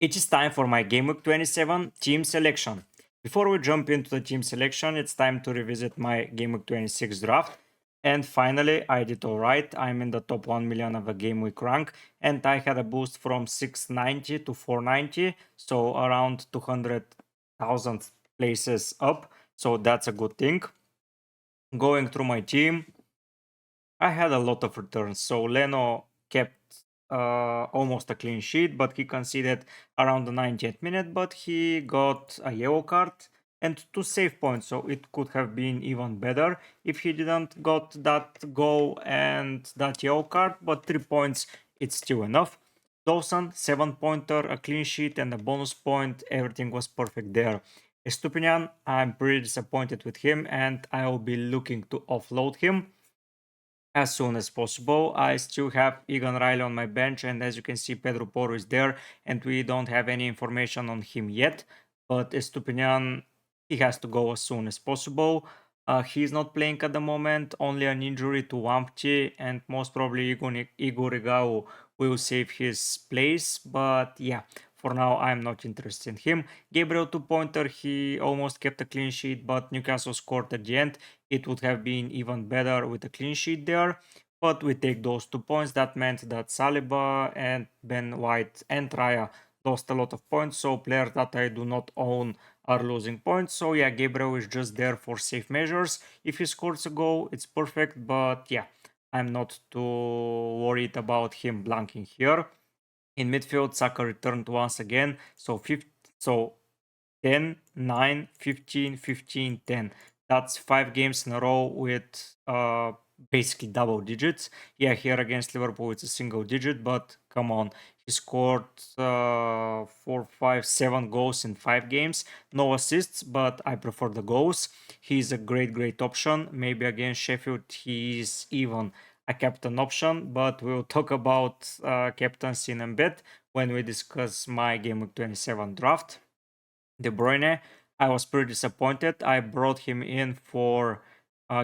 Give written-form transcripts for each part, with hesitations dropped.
It is time for my Gameweek 27 team selection. Before we jump into the team selection, it's time to revisit my Gameweek 26 draft. And finally, I did alright. I'm in the top 1 million of a Gameweek rank, and I had a boost from 690 to 490, so around 200,000 places up. So that's a good thing. Going through my team, I had a lot of returns. So Leno kept almost a clean sheet, but he conceded around the 90th minute, but he got a yellow card and 2 save points, so it could have been even better if he didn't got that goal and that yellow card, but 3 points, it's still enough. Dawson, 7 pointer, a clean sheet and a bonus point, everything was perfect there. Estupinian, I'm pretty disappointed with him and I will be looking to offload him as soon as possible. I still have Egan Riley on my bench, and as you can see, Pedro Porro is there, and we don't have any information on him yet. But Estupinian, he has to go as soon as possible. He's not playing at the moment, only an injury to Wampty, and most probably Igor Rigau will save his place. But yeah, for now, I'm not interested in him. Gabriel 2-pointer, he almost kept a clean sheet, but Newcastle scored at the end. It would have been even better with a clean sheet there, but we take those 2 points. That meant that Saliba and Ben White and Raya lost a lot of points, so players that I do not own are losing points. So yeah, Gabriel is just there for safe measures. If he scores a goal, it's perfect, but yeah, I'm not too worried about him blanking here. In midfield, Saka returned once again, so 10, 9, 15, 15, 10. That's 5 games in a row with basically double digits. Yeah, here against Liverpool it's a single digit, but come on. He scored 4, 5, 7 goals in 5 games. No assists, but I prefer the goals. He's a great option. Maybe against Sheffield he's even a captain option, but we'll talk about captaincy in a bit when we discuss my Game Week 27 draft. De Bruyne, I was pretty disappointed. I brought him in for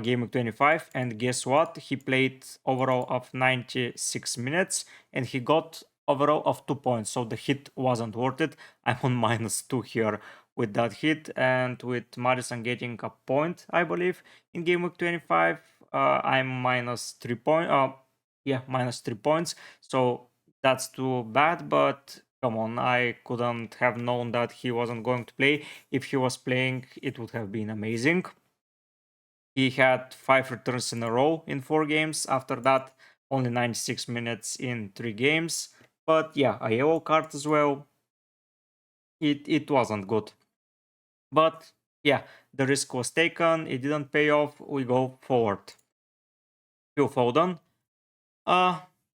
Game Week 25, and guess what? He played overall of 96 minutes, and he got overall of 2 points, so the hit wasn't worth it. I'm on -2 here with that hit, and with Madison getting a point, I believe, in Game Week 25, I'm -3 point. Yeah, -3 points. So that's too bad, but come on, I couldn't have known that he wasn't going to play. If he was playing, it would have been amazing. He had 5 returns in a row in 4 games. After that, only 96 minutes in 3 games. But yeah, a yellow card as well. It wasn't good. But yeah, the risk was taken. It didn't pay off. We go forward. Phil Foden.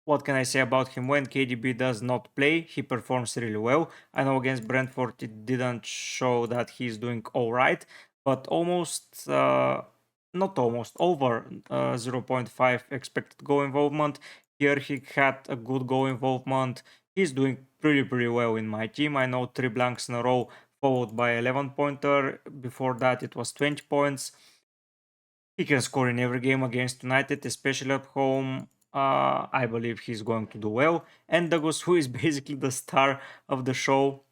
What can I say about him? When KDB does not play, he performs really well. I know against Brentford it didn't show that he's doing alright, but almost, not almost, over 0.5 expected goal involvement. Here he had a good goal involvement. He's doing pretty well in my team. I know 3 blanks in a row, followed by 11 pointer. Before that it was 20 points. He can score in every game against United, especially at home. I believe he's going to do well. And Douglas, who is basically the star of the show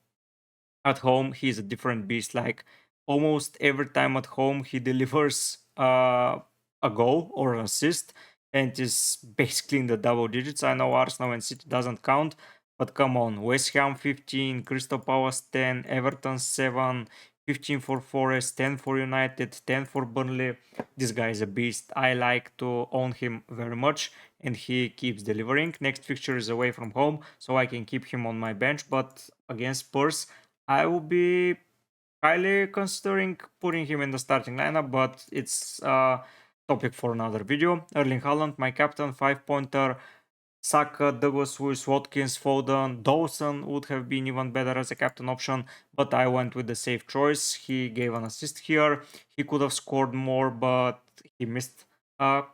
at home, he's a different beast. Like almost every time at home, he delivers a goal or an assist, and is basically in the double digits. I know Arsenal and City doesn't count, but come on, West Ham 15, Crystal Palace 10, Everton 7, 15 for Forest, 10 for United, 10 for Burnley. This guy is a beast. I like to own him very much, and he keeps delivering. Next fixture is away from home, so I can keep him on my bench, but against Spurs, I will be highly considering putting him in the starting lineup, but it's a topic for another video. Erling Haaland, my captain, 5-pointer. Saka, Douglas Luiz, Watkins, Foden, Dawson would have been even better as a captain option, but I went with the safe choice. He gave an assist here. He could have scored more, but he missed a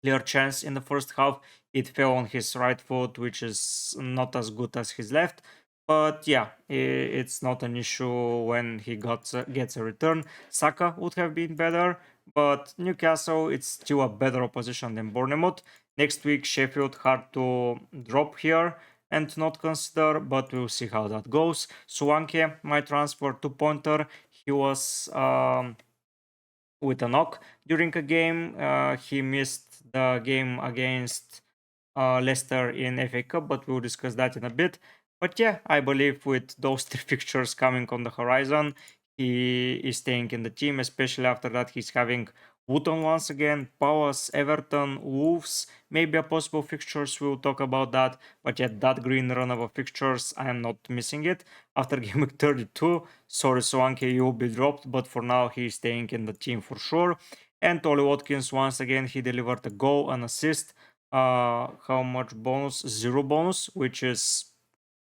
clear chance in the first half. It fell on his right foot, which is not as good as his left. But yeah, it's not an issue when he gets a return. Saka would have been better, but Newcastle, it's still a better opposition than Bournemouth. Next week, Sheffield, hard to drop here. and not consider, but we'll see how that goes. Swanke, my transfer 2-pointer, he was with a knock during a game. He missed the game against Leicester in FA Cup, but we'll discuss that in a bit. But yeah, I believe with those 3 fixtures coming on the horizon, he is staying in the team, especially after that he's having Wootton once again, Palace, Everton, Wolves, maybe a possible fixtures, we'll talk about that. But yet that green run of fixtures, I am not missing it. After game week 32, sorry Swanke, you will be dropped, but for now he's staying in the team for sure. And Ollie Watkins, once again, he delivered a goal, an assist. How much bonus? 0 bonus, which is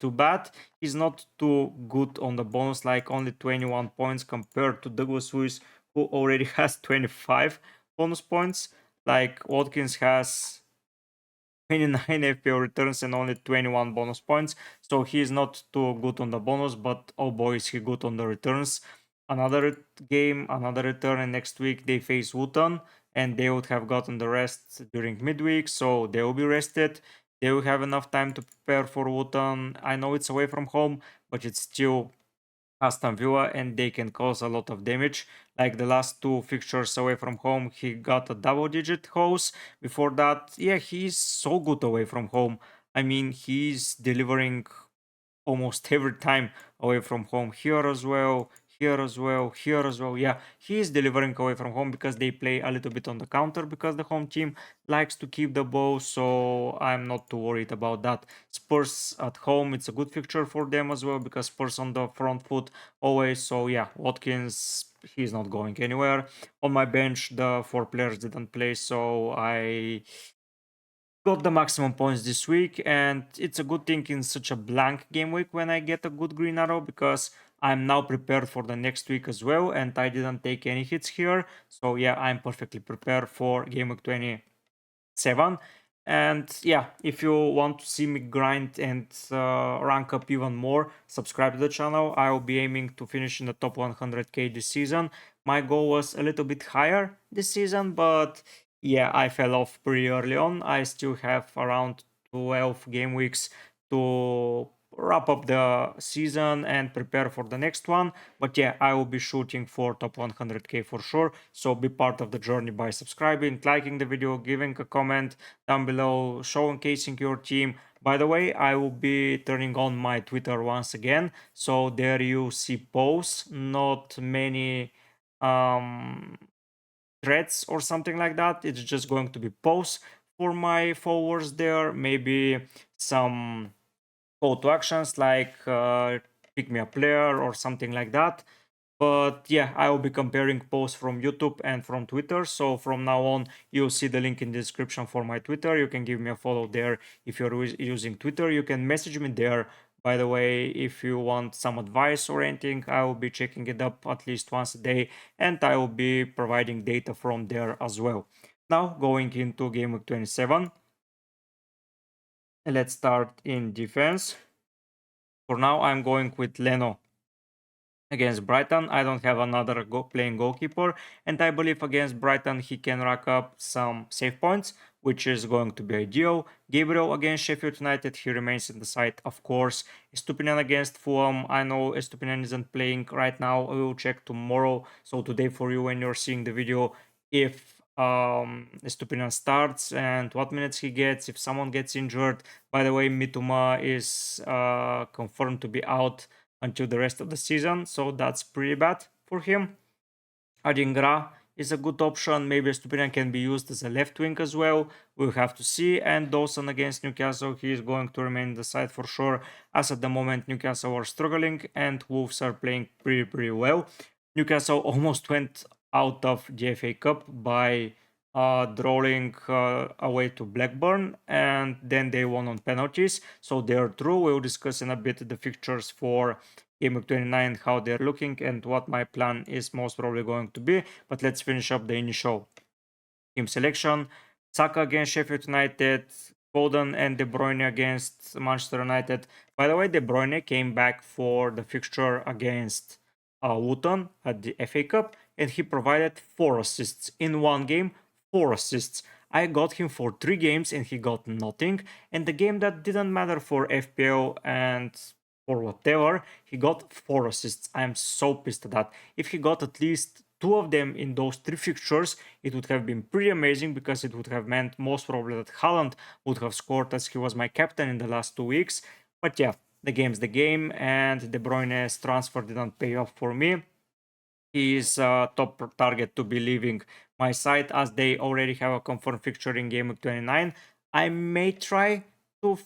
too bad. He's not too good on the bonus, like only 21 points compared to Douglas Lewis, who already has 25 bonus points. Like Watkins has 29 FPL returns and only 21 bonus points, so he's not too good on the bonus, but oh boy is he good on the returns. Another game, another return, and next week they face Wootton, and they would have gotten the rest during midweek, so they will be rested. They will have enough time to prepare for Wootton. I know it's away from home, but it's still Aston Villa, and they can cause a lot of damage. Like the last 2 fixtures away from home, he got a double-digit house. Before that, yeah, he's so good away from home. I mean, he's delivering almost every time away from home. Here as well, here as well, here as well. Yeah, he is delivering away from home because they play a little bit on the counter because the home team likes to keep the ball. So I'm not too worried about that. Spurs at home, it's a good fixture for them as well because Spurs on the front foot always. So yeah, Watkins, he's not going anywhere. On my bench, the 4 players didn't play, so I got the maximum points this week, and it's a good thing in such a blank game week when I get a good green arrow because I'm now prepared for the next week as well, and I didn't take any hits here. So yeah, I'm perfectly prepared for game week 27. And yeah, if you want to see me grind and rank up even more, subscribe to the channel. I will be aiming to finish in the top 100k this season. My goal was a little bit higher this season, but yeah, I fell off pretty early on. I still have around 12 game weeks to wrap up the season and prepare for the next one. But yeah, I will be shooting for top 100k for sure. So be part of the journey by subscribing, liking the video, giving a comment down below, showcasing your team. By the way, I will be turning on my Twitter once again. So there you see posts, not many threads or something like that. It's just going to be posts for my followers there. Maybe some call to actions like pick me a player or something like that. But yeah, I will be comparing posts from YouTube and from Twitter. So from now on, you'll see the link in the description for my Twitter. You can give me a follow there if you're using Twitter. You can message me there. By the way, if you want some advice or anything, I will be checking it up at least once a day, and I will be providing data from there as well. Now, going into Game Week 27. Let's start in defense. For now, I'm going with Leno against Brighton. I don't have another playing goalkeeper, and I believe against Brighton he can rack up some save points, which is going to be ideal. Gabriel against Sheffield United, he remains in the side, of course. Estupiñán against Fulham, I know Estupiñán isn't playing right now. I will check tomorrow, so today for you when you're seeing the video, if Estupiñán starts and what minutes he gets, if someone gets injured. By the way, Mitoma is confirmed to be out until the rest of the season, so that's pretty bad for him. Adingra is a good option. Maybe Estupiñán can be used as a left wing as well. We'll have to see. And Dawson against Newcastle, he is going to remain in the side for sure, as at the moment Newcastle are struggling and Wolves are playing pretty well. Newcastle almost went out of the FA Cup by drawing away to Blackburn, and then they won on penalties, so they're through. We'll discuss in a bit the fixtures for Game Week 29, how they're looking and what my plan is most probably going to be. But let's finish up the initial team selection. Saka against Sheffield United, Foden and De Bruyne against Manchester United. By the way, De Bruyne came back for the fixture against Luton at the FA Cup, and he provided 4 assists in one game. 4 assists. I got him for 3 games and he got nothing. And the game that didn't matter for FPL and for whatever, he got 4 assists. I am so pissed at that. If he got at least 2 of them in those 3 fixtures, it would have been pretty amazing because it would have meant most probably that Haaland would have scored as he was my captain in the last 2 weeks. But yeah, the game's the game, and De Bruyne's transfer didn't pay off for me. He is a top target to be leaving my side as they already have a confirmed fixture in Gameweek 29. I may try to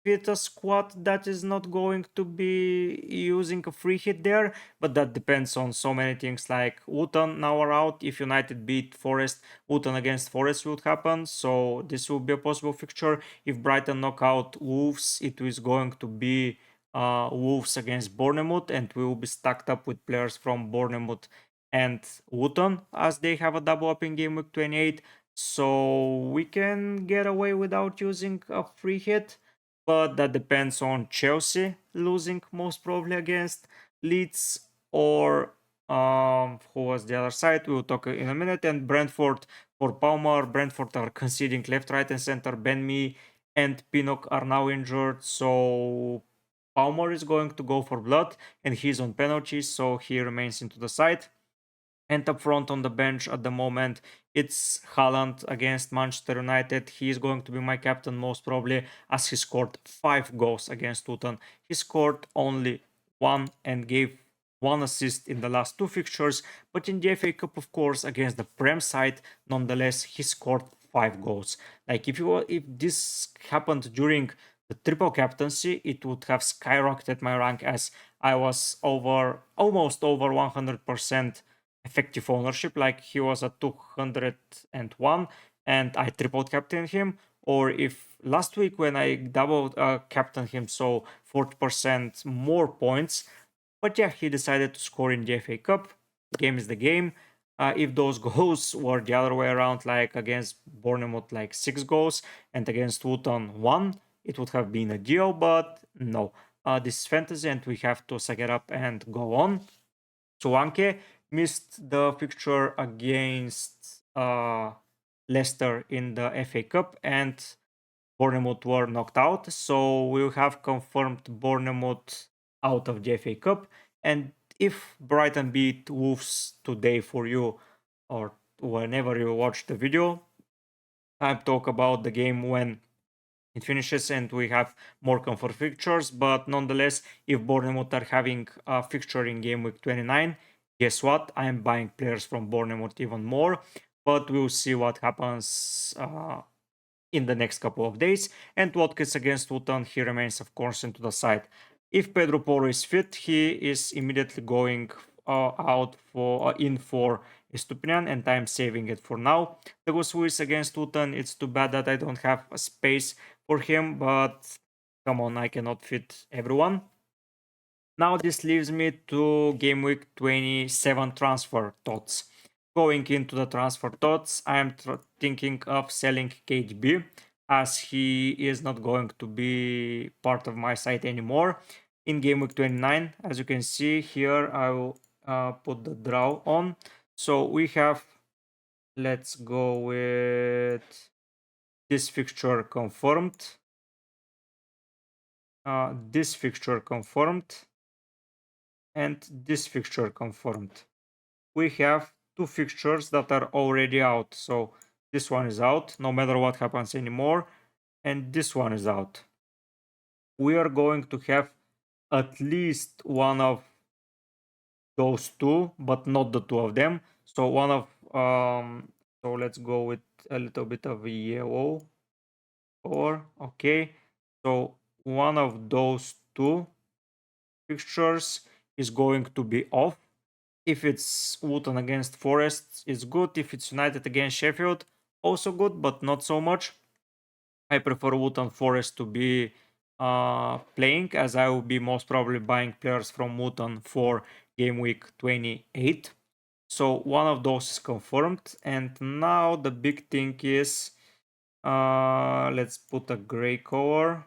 fit a squad that is not going to be using a free hit there, but that depends on so many things like Wootton now are out. If United beat Forest, Wootton against Forest would happen, so this will be a possible fixture. If Brighton knock out Wolves, it is going to be Wolves against Bournemouth, and we will be stacked up with players from Bournemouth and Luton as they have a double up in Game Week 28. So we can get away without using a free hit, but that depends on Chelsea losing most probably against Leeds or who was the other side. We'll talk in a minute. And Brentford for Palmer. Brentford are conceding left, right, and center. Ben Mee and Pinnock are now injured, so Palmer is going to go for blood, and he's on penalties, so he remains into the side. And up front on the bench at the moment, it's Haaland against Manchester United. He is going to be my captain most probably, as he scored 5 goals against Luton. He scored only 1 and gave 1 assist in the last 2 fixtures, but in the FA Cup, of course, against the Prem side, nonetheless, he scored 5 goals. Like if this happened during the triple captaincy, it would have skyrocketed my rank as I was almost over 100% effective ownership. Like he was at 201 and I tripled captain him. Or if last week when I doubled captain him, so 40% more points. But yeah, he decided to score in the FA Cup. Game is the game. If those goals were the other way around, like against Bournemouth, like 6 goals, and against Luton 1, it would have been a deal, but no. This is fantasy and we have to suck it up and go on. Solanke missed the fixture against Leicester in the FA Cup and Bournemouth were knocked out. So we'll have confirmed Bournemouth out of the FA Cup. And if Brighton beat Wolves today for you, or whenever you watch the video, I talk about the game when it finishes and we have more comfort fixtures. But nonetheless, if Bournemouth are having a fixture in game week 29, guess what? I am buying players from Bournemouth even more. But we'll see what happens in the next couple of days. And Watkins against Luton, he remains, of course, into the side. If Pedro Porro is fit, he is immediately going out for in for Estupinian, and I'm saving it for now. Douglas Lewis against Luton, it's too bad that I don't have a space for him, but come on, I cannot fit everyone. Now this leaves me to Game Week 27 transfer thoughts. Going into the transfer thoughts, I am thinking of selling KDB as he is not going to be part of my site anymore. In Game Week 29, as you can see here, I will put the draw on. So we have, let's go with this fixture confirmed. This fixture confirmed. And this fixture confirmed. We have 2 fixtures that are already out. So this one is out, no matter what happens anymore. And this one is out. We are going to have at least one of those 2, but not the 2 of them. So one of so let's go with a little bit of yellow color. Okay, so one of those 2 fixtures is going to be off. If it's Luton against Forest, it's good. If it's United against Sheffield, also good, but not so much. I prefer Luton Forest to be playing, as I will be most probably buying players from Luton for game week 28. So one of those is confirmed. And now the big thing is, let's put a gray color.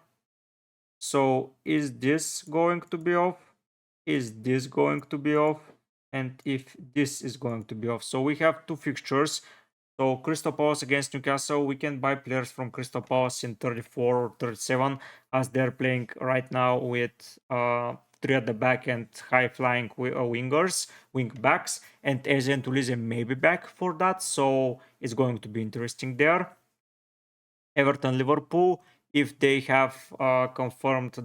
So is this going to be off? Is this going to be off? And if this is going to be off. So we have 2 fixtures. So Crystal Palace against Newcastle, we can buy players from Crystal Palace in 34 or 37 as they're playing right now with three at the back and high flying wingers, wing backs, and Eze Tulise may be back for that, so it's going to be interesting there. Everton Liverpool, if they have confirmed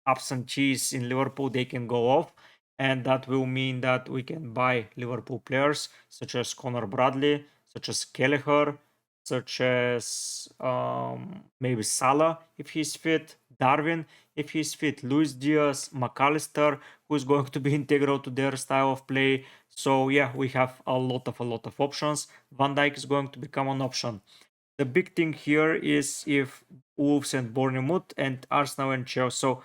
absentees in Liverpool, they can go off. And that will mean that we can buy Liverpool players such as Conor Bradley, such as Kelleher, such as maybe Salah if he's fit, Darwin if he's fit, Luis Diaz, McAllister, who is going to be integral to their style of play. So yeah, we have a lot of options. Van Dijk is going to become an option. The big thing here is if Wolves and Bournemouth and Arsenal and Chelsea. So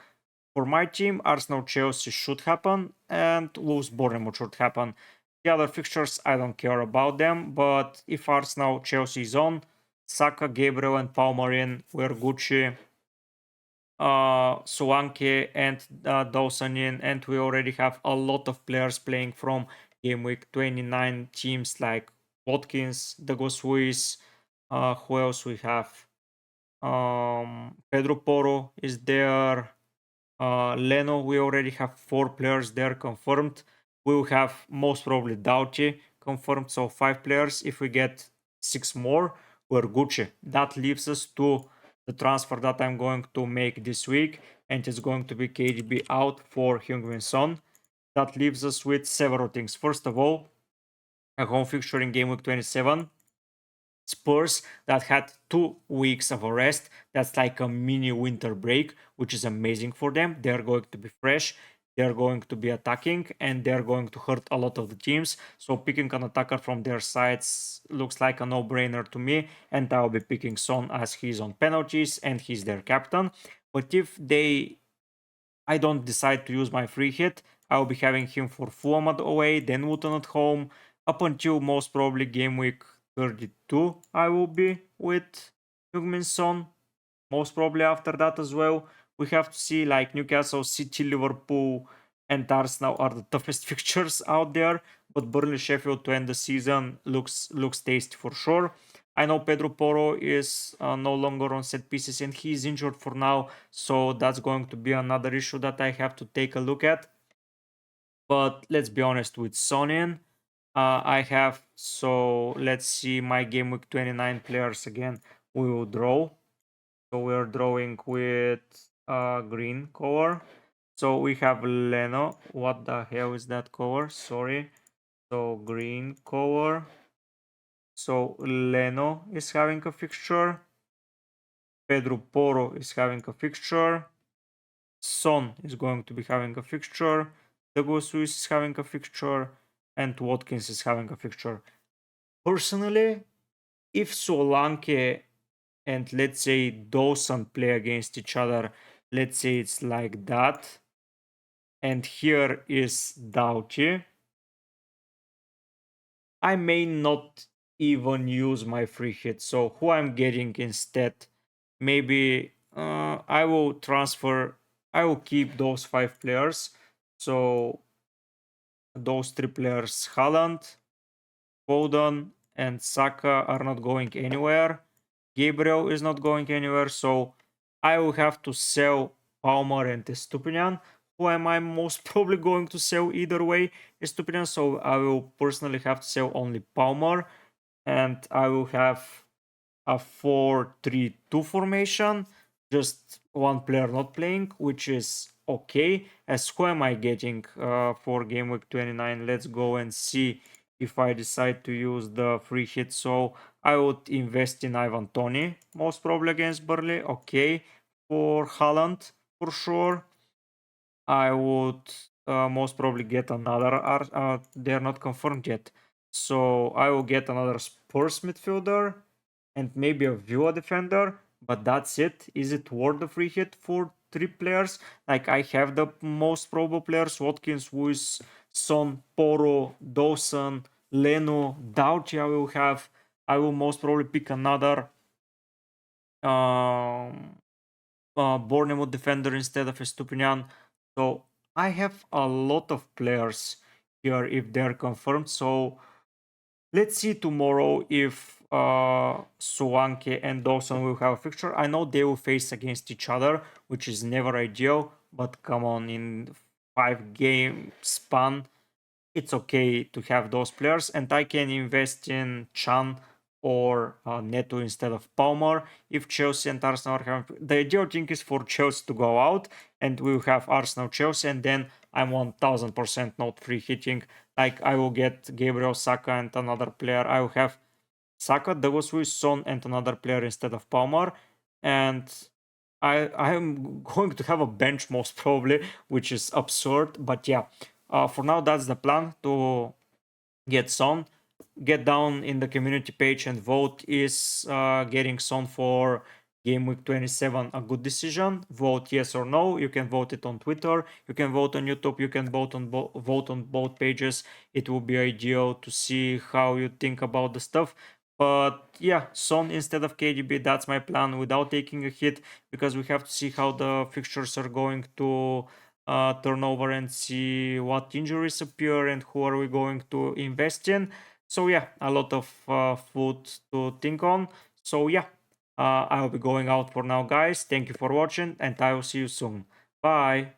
for my team, Arsenal Chelsea should happen and Wolves Bournemouth should happen. The other fixtures, I don't care about them, but if Arsenal Chelsea is on, Saka, Gabriel, and Palmer in, we're Gucci, Solanke, and Dawson in, and we already have a lot of players playing from Gameweek 29 teams like Watkins, Douglas Luiz, who else we have? Pedro Porro is there. Leno, we already have 4 players there confirmed. We will have most probably Doughty confirmed, so 5 players. If we get 6 more, we're Gucci. That leaves us to the transfer that I'm going to make this week, and it's going to be KDB out for Heung-min Son. That leaves us with several things. First of all, a home fixture in Game Week 27. Spurs that had 2 weeks of a rest. That's like a mini winter break, which is amazing for them. They're going to be fresh, they're going to be attacking, and they're going to hurt a lot of the teams. So picking an attacker from their sides looks like a no-brainer to me, and I'll be picking Son as he's on penalties and he's their captain. But if I don't decide to use my free hit, I'll be having him for Fulham away, then Luton at home, up until most probably game week 32. I will be with Heung-min Son, most probably after that as well. We have to see, like, Newcastle, City, Liverpool, and Arsenal are the toughest fixtures out there, but Burnley, Sheffield to end the season looks tasty for sure. I know Pedro Porro is no longer on set pieces and he's injured for now, so that's going to be another issue that I have to take a look at. But let's be honest, with Sonin, I have, so let's see my game week 29 players again. We will draw. So we're drawing with green color. So we have Leno. What the hell is that color? Sorry. So green color. So Leno is having a fixture. Pedro Porro is having a fixture. Son is going to be having a fixture. Douglas Luiz is having a fixture. And Watkins is having a fixture. Personally, if Solanke and let's say Dawson play against each other, let's say it's like that, and here is Doughty, I may not even use my free hit. So who I'm getting instead, maybe I will transfer, I will keep those 5 players. So those 3 players, Haaland, Foden, and Saka are not going anywhere. Gabriel is not going anywhere, so I will have to sell Palmer and Estupinian. Who am I most probably going to sell either way? Estupinian, so I will personally have to sell only Palmer, and I will have a 4-3-2 formation, just one player not playing, which is okay. As who am I getting for game week 29? Let's go and see if I decide to use the free hit. So I would invest in Ivan Toney, most probably against Burnley. Okay, for Haaland for sure. I would most probably get another. They're not confirmed yet, so I will get another Spurs midfielder and maybe a Villa defender. But that's it. Is it worth the free hit for 3 players? Like I have the most probable players: Watkins, Luiz, Son, Porro, Dawson, Leno, Doughty. I will have. I will most probably pick another um, Bournemouth defender instead of Estupinian. So I have a lot of players here if they're confirmed. So Let's see tomorrow if Solanke and Dawson will have a fixture. I know they will face against each other, which is never ideal, but come on, in 5 game span, it's okay to have those players, and I can invest in Chan or Neto instead of Palmer if Chelsea and Arsenal are having. The ideal thing is for Chelsea to go out, and we'll have Arsenal Chelsea, and then I'm 1000% not free hitting. Like I will get Gabriel Saka and another player. I will have Saka, Davos Luiz, Son, and another player instead of Palmer, and I am going to have a bench most probably, which is absurd. But yeah, for now that's the plan to get Son. Get down in the community page and vote. Is getting Son for Game Week 27 a good decision? Vote yes or no. You can vote it on Twitter. You can vote on YouTube. You can vote on both pages. It will be ideal to see how you think about the stuff. But yeah, Son instead of KDB, that's my plan without taking a hit, because we have to see how the fixtures are going to turn over and see what injuries appear and who are we going to invest in. So yeah, a lot of food to think on. So yeah, I'll be going out for now, guys. Thank you for watching, and I will see you soon. Bye.